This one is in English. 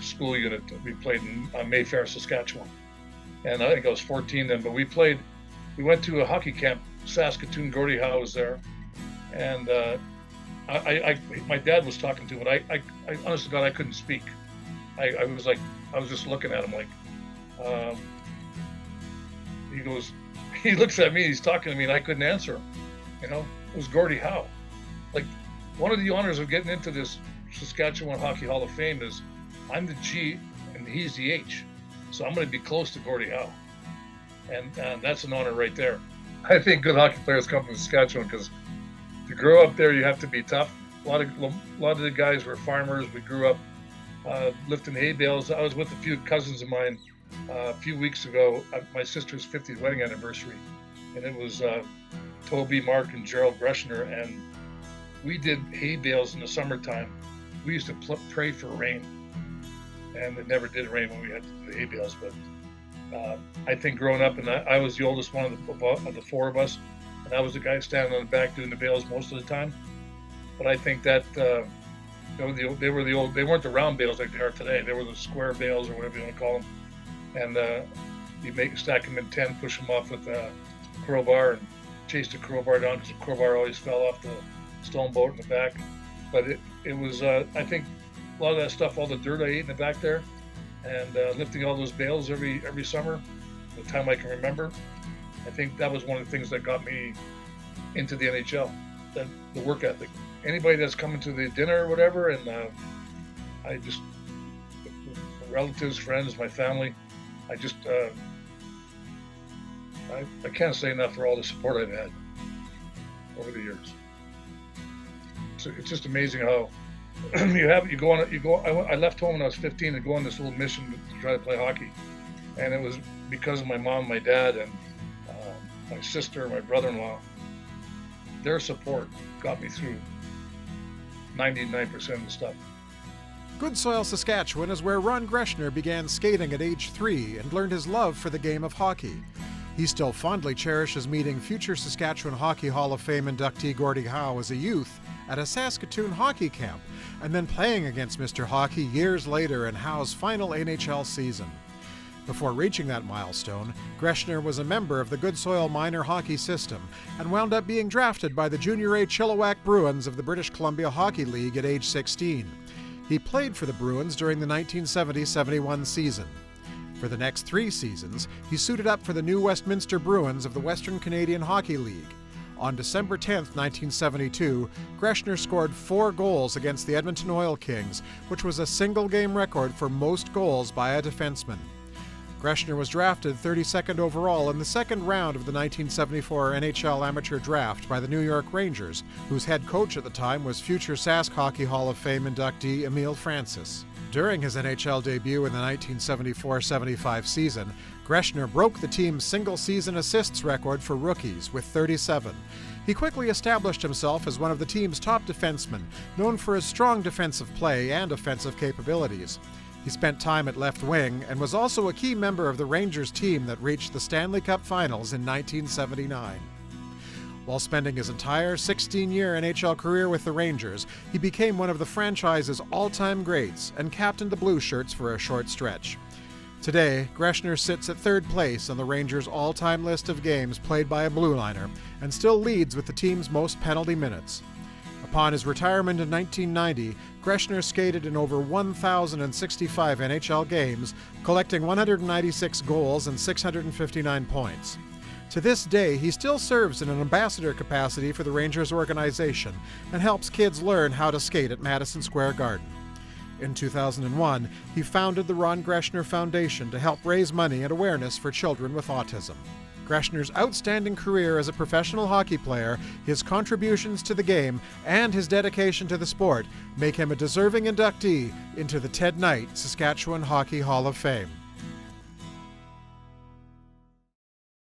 school unit. We played in Mayfair, Saskatchewan. And I think I was 14 then, but we went to a hockey camp, Saskatoon. Gordie Howe was there. And my dad was talking to him, but I honest to God, I couldn't speak. I was just looking at him like, he looks at me, he's talking to me, and I couldn't answer him. It was Gordie Howe. Like, one of the honors of getting into this Saskatchewan Hockey Hall of Fame is I'm the G and he's the H. So I'm going to be close to Gordie Howe. And that's an honor right there. I think good hockey players come from Saskatchewan because to grow up there, you have to be tough. A lot of the guys were farmers. We grew up lifting hay bales. I was with a few cousins of mine a few weeks ago, my sister's 50th wedding anniversary. And it was Toby, Mark, and Gerald Greschner. And we did hay bales in the summertime. We used to pray for rain. And it never did rain when we had to do the hay bales. But I think growing up, and I was the oldest one of the four of us, and I was the guy standing on the back doing the bales most of the time. But I think that they weren't the round bales like they are today. They were the square bales or whatever you want to call them. And you stack them in 10, push them off with a crowbar and chase the crowbar down because the crowbar always fell off the stone boat in the back. But it was, I think, a lot of that stuff, all the dirt I ate in the back there, and lifting all those bales every summer, the time I can remember, I think that was one of the things that got me into the NHL, the work ethic. Anybody that's coming to the dinner or whatever, and I just, relatives, friends, my family, I just, I can't say enough for all the support I've had over the years. So it's just amazing how I left home when I was 15 to go on this little mission to try to play hockey. And it was because of my mom, my dad, and my sister, my brother-in-law. Their support got me through 99% of the stuff. Good Soil, Saskatchewan is where Ron Greschner began skating at age 3 and learned his love for the game of hockey. He still fondly cherishes meeting future Saskatchewan Hockey Hall of Fame inductee Gordie Howe as a youth at a Saskatoon hockey camp, and then playing against Mr. Hockey years later in Howe's final NHL season. Before reaching that milestone, Greschner was a member of the Good Soil minor hockey system and wound up being drafted by the Junior A Chilliwack Bruins of the British Columbia Hockey League at age 16. He played for the Bruins during the 1970-71 season. For the next 3 seasons, he suited up for the new Westminster Bruins of the Western Canadian Hockey League. On December 10, 1972, Greschner scored 4 goals against the Edmonton Oil Kings, which was a single-game record for most goals by a defenseman. Greschner was drafted 32nd overall in the second round of the 1974 NHL Amateur Draft by the New York Rangers, whose head coach at the time was future Sask Hockey Hall of Fame inductee Emile Francis. During his NHL debut in the 1974-75 season, Greschner broke the team's single-season assists record for rookies with 37. He quickly established himself as one of the team's top defensemen, known for his strong defensive play and offensive capabilities. He spent time at left wing and was also a key member of the Rangers team that reached the Stanley Cup Finals in 1979. While spending his entire 16-year NHL career with the Rangers, he became one of the franchise's all-time greats and captained the Blue Shirts for a short stretch. Today, Greschner sits at 3rd place on the Rangers' all-time list of games played by a blue liner and still leads with the team's most penalty minutes. Upon his retirement in 1990, Greschner skated in over 1,065 NHL games, collecting 196 goals and 659 points. To this day, he still serves in an ambassador capacity for the Rangers organization and helps kids learn how to skate at Madison Square Garden. In 2001, he founded the Ron Greschner Foundation to help raise money and awareness for children with autism. Greschner's outstanding career as a professional hockey player, his contributions to the game, and his dedication to the sport make him a deserving inductee into the Ted Knight Saskatchewan Hockey Hall of Fame.